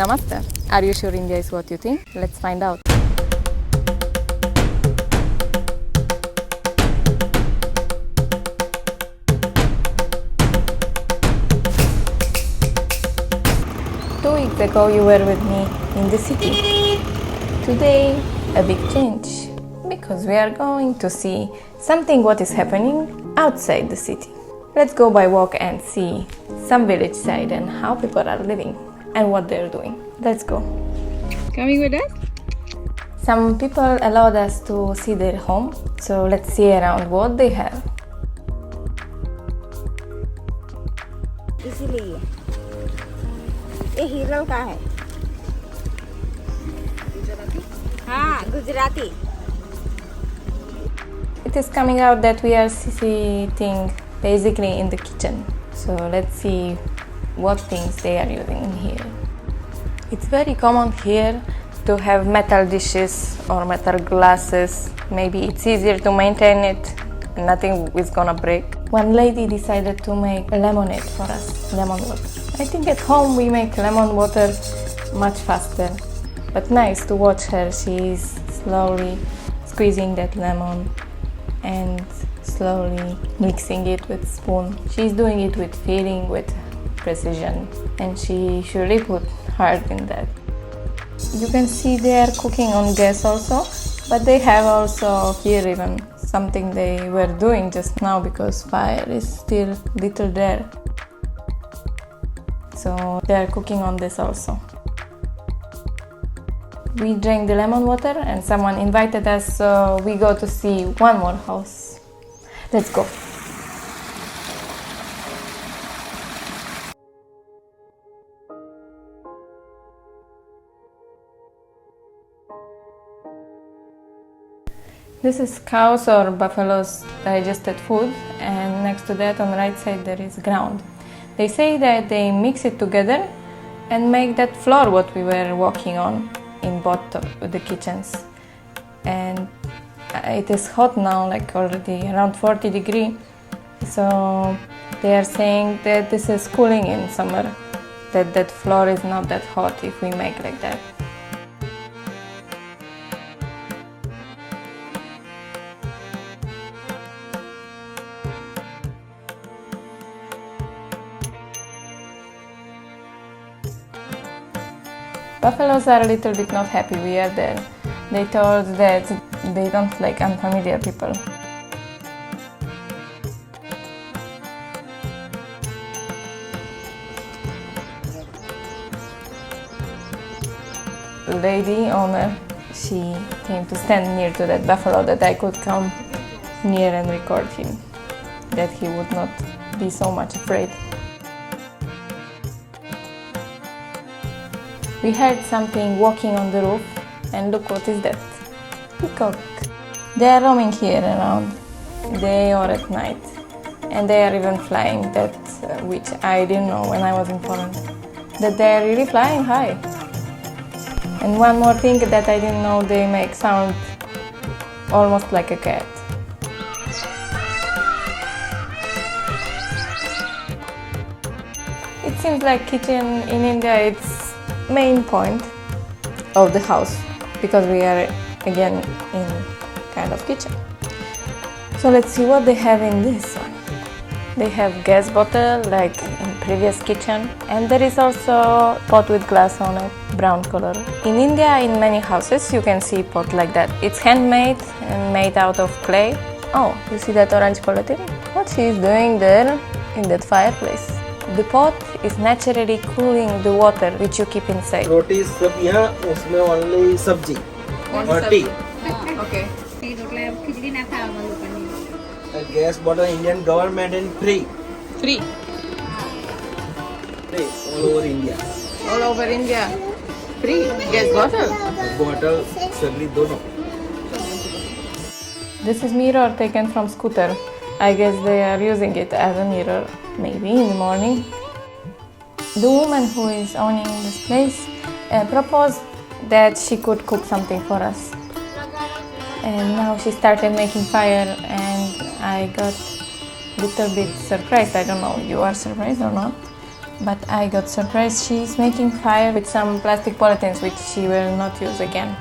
Namaste. Are you sure India is what you think? Let's find out. Two weeks ago you were with me in the city. Today a big change because we are going to see something what is happening outside the city. Let's go by walk and see some village side and how people are living and what they're doing. Let's go. Coming with us? Some people allowed us to see their home, so let's see around what they have. इसीलिए ये हिरल का है हाँ Gujarati. It is coming out that we are sitting basically in the kitchen. So let's see what things they are using in here. It's very common here to have metal dishes or metal glasses. Maybe it's easier to maintain it and nothing is gonna break. One lady decided to make lemonade for us, lemon water. I think at home we make lemon water much faster. But nice to watch her. She's slowly squeezing that lemon and slowly mixing it with spoon. She's doing it with feeling, with precision, and she surely put heart in that. You can see they are cooking on gas also, but they have also here even something they were doing just now because fire is still little there. So they are cooking on this also. We drank the lemon water and someone invited us, so we go to see one more house. Let's go. This is cows or buffaloes digested food, and next to that on the right side there is ground. They say that they mix it together and make that floor what we were walking on in both of the kitchens. And it is hot now, like already around 40 degrees. So they are saying that this is cooling in summer, that floor is not that hot if we make like that. Buffaloes are a little bit not happy we are there. They told that they don't like unfamiliar people. Lady owner, she came to stand near to that buffalo that I could come near and record him, that he would not be so much afraid. We heard something walking on the roof, and look what is that? Peacock. They are roaming here around, day or at night, and they are even flying, that which I didn't know when I was in Poland, that they are really flying high. And one more thing that I didn't know, they make sound almost like a cat. It seems like kitchen in India, it's main point of the house because we are again in kind of kitchen. So let's see what they have in this one. They have gas bottle like in previous kitchen, and there is also pot with glass on it, brown color. In India, in many houses you can see pot like that. It's handmade and made out of clay. Oh, you see that orange polythene? What she is doing there in that fireplace? The pot is naturally cooling the water which you keep inside. रोटी सब यहाँ उसमें only सब्जी और T. Okay. खिचड़ी ना खाओ मत paneer. Gas bottle Indian government and free Free. all over India. All over India. Free. Gas bottle. Bottle सगली दोनों. This is mirror taken from scooter. I guess they are using it as a mirror, maybe in the morning. The woman who is owning this place proposed that she could cook something for us. And now she started making fire, and I got a little bit surprised. I don't know, you are surprised or not? But I got surprised. She's making fire with some plastic polythenes which she will not use again.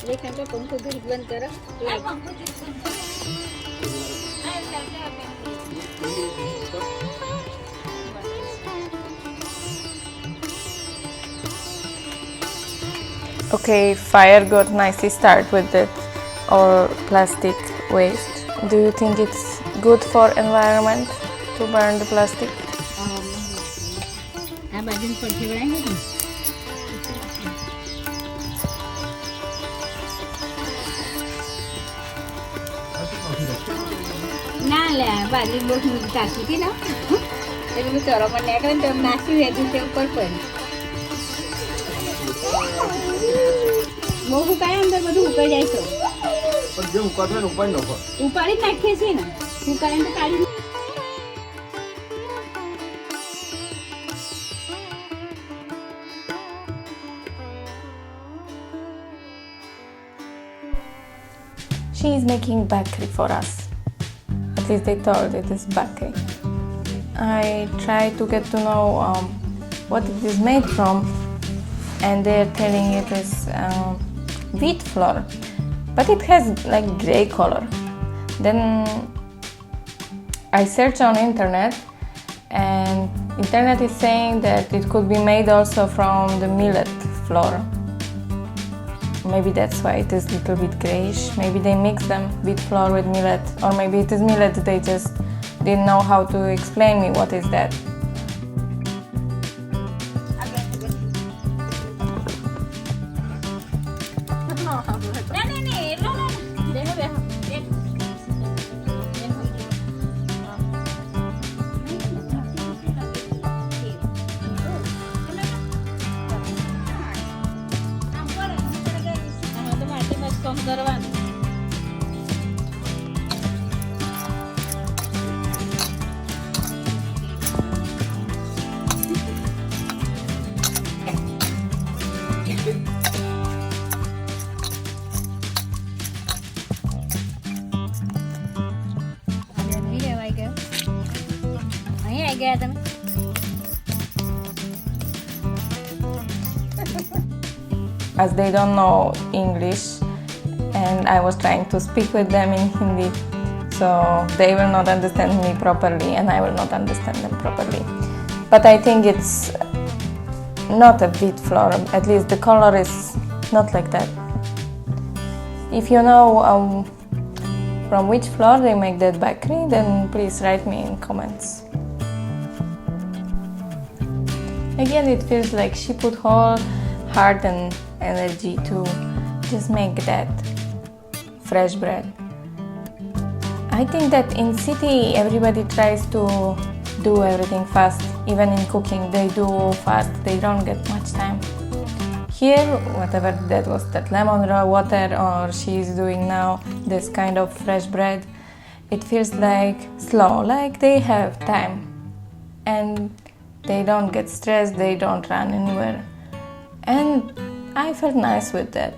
रेखांचा पंख घरी बंद करा. Okay, fire got nicely started with that or plastic waste. Do you think it's good for environment to burn the plastic? આ બાજુની પડખે વળાય ને. ના લે બાજરી બહુ ટાંકી હતી ને એટલે મેં ચોરોમાં નીકળે ને તો નાસી વેચી તે ઉપર પડી બહુ હુકાય અંદર બધું ઉકાઈ જાય છે પણ જે ઉકાળે ને ઉપાડી નાખો. ઉપાડી જ નાખીએ છીએ ને હુકાય તો કાઢી. She is making bhakri for us. At least they told it is bhakri. I tried to get to know what it is made from, and they're telling it is wheat flour, but it has like gray color. Then I searched on internet, and internet is saying that it could be made also from the millet flour. Maybe that's why it is a little bit grayish. Maybe they mix them wheat flour with millet, or maybe it is millet, they just didn't know how to explain me what is that. As they don't know English and I was trying to speak with them in Hindi, so they will not understand me properly and I will not understand them properly. But I think it's not a wheat flour, at least the color is not like that. If you know from which flour they make that bhakri, then please write me in comments. Again, it feels like she put whole heart and energy to just make that fresh bread. I think that in city everybody tries to do everything fast. Even in cooking they do fast, they don't get much time. Here, whatever that was, that lemon water or she is doing now, this kind of fresh bread, it feels like slow, like they have time. And they don't get stressed, they don't run anywhere. And I felt nice with that.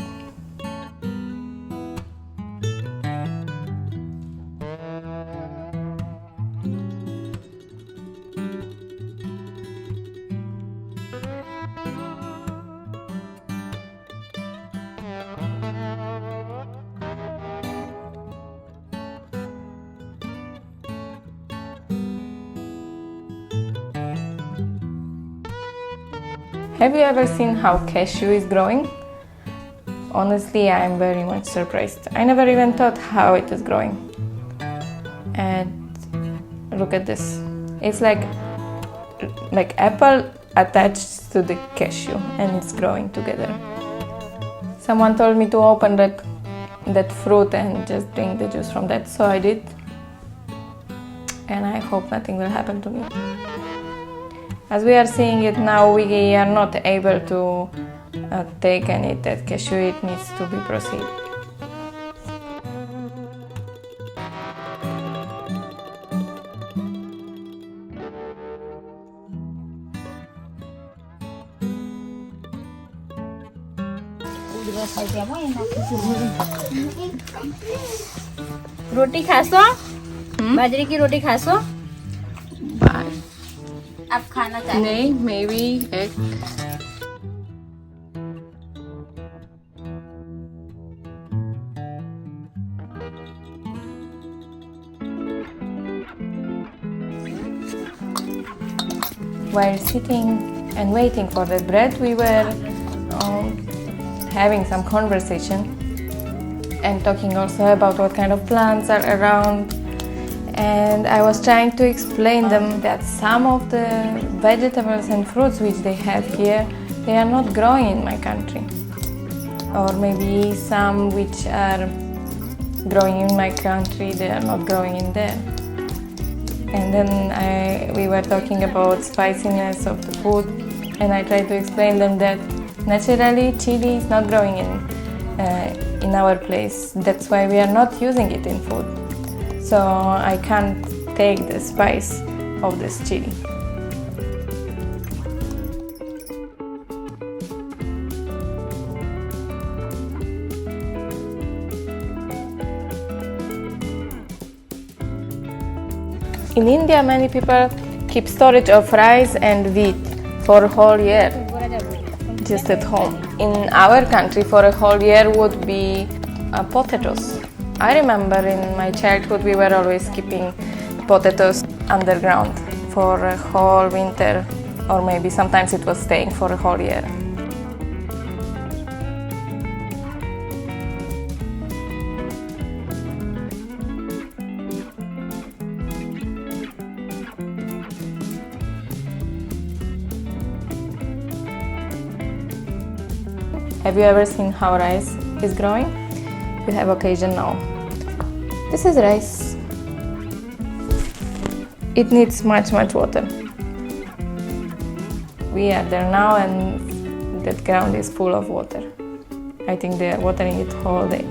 Have you ever seen how cashew is growing? Honestly, I am very much surprised. I never even thought how it is growing. And look at this. It's like apple attached to the cashew and it's growing together. Someone told me to open that fruit and just drink the juice from that, so I did. And I hope nothing will happen to me. As we are seeing it now, we are not able to take and eat that cashew. It needs to be proceeded. mau enak. रोटी खासो? बाजरे की रोटी खासो? आप खाना चाहते? नहीं, maybe egg. While sitting and waiting for the bread, we were having some conversation and talking also about what kind of plants are around. And I was trying to explain them that some of the vegetables and fruits which they have here, they are not growing in my country. Or maybe some which are growing in my country, they are not growing in there. And then we were talking about spiciness of the food, and I tried to explain them that naturally chili is not growing in our place. That's why we are not using it in food. So I can't take the spice of this chili. In India, many people keep storage of rice and wheat for a whole year, just at home. In our country, for a whole year would be potatoes. I remember in my childhood we were always keeping potatoes underground for a whole winter, or maybe sometimes it was staying for a whole year. Have you ever seen how rice is growing? You have occasion now. This is rice. It needs much water. We are there now and that ground is full of water. I think they are watering it whole day.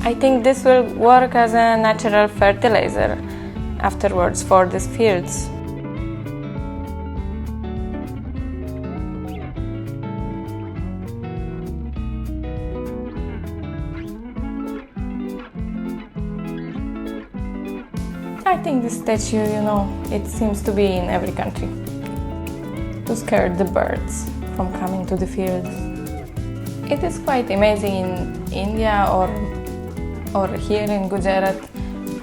I think this will work as a natural fertilizer afterwards for these fields. I think this statue, it seems to be in every country, to scare the birds from coming to the fields. It is quite amazing in India or here in Gujarat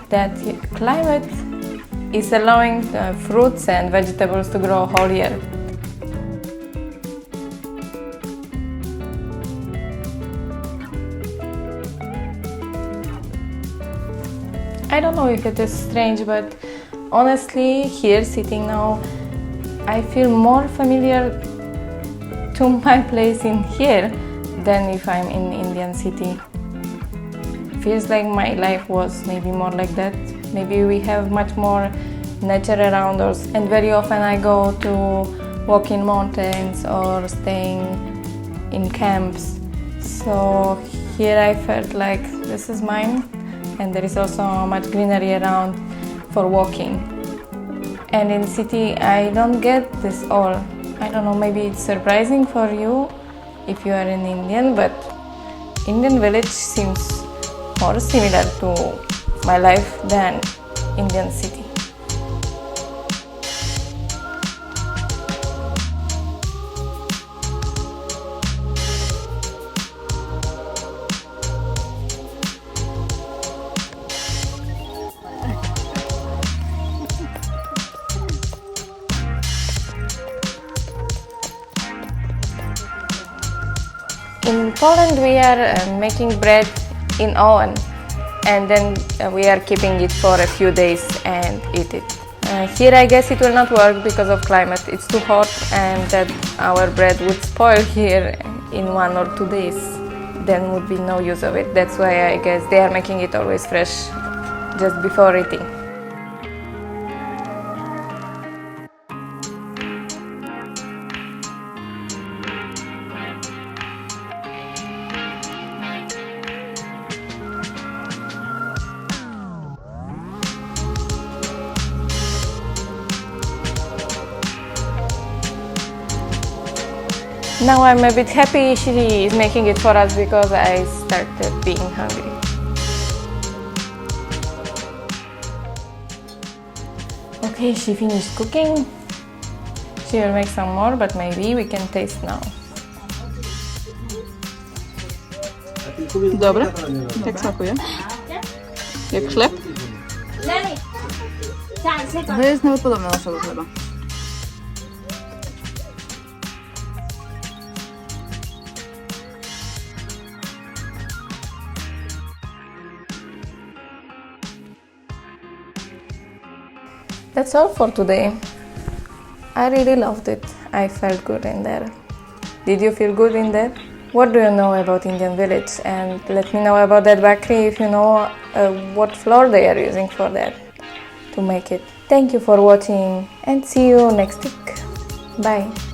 that climate is allowing fruits and vegetables to grow whole year. I don't know if it is strange, but honestly, here sitting now, I feel more familiar to my place in here than if I'm in Indian city. Feels like my life was maybe more like that. Maybe we have much more nature around us, and very often I go to walk in mountains or staying in camps. So here I felt like this is mine, and there is also much greenery around for walking. And in city I don't get this all. I don't know, maybe it's surprising for you if you are an Indian, but Indian village seems more similar to my life than Indian city. In Poland we are making bread in oven, and then we are keeping it for a few days and eat it. Here I guess it will not work because of climate. It's too hot and that our bread would spoil here in 1 or 2 days. Then would be no use of it. That's why I guess they are making it always fresh just before eating. Now I'm a bit happy she is making it for us because I started being hungry. Okay, she finished cooking. She will make some more, but maybe we can taste now. Dobre? Jak smakuje? Jak chleb? To jest nawet podobne do naszego chleba. That's all for today. I really loved it. I felt good in there. Did you feel good in there? What do you know about Indian village? And let me know about that bhakri if you know what flour they are using for that to make it. Thank you for watching and see you next week. Bye.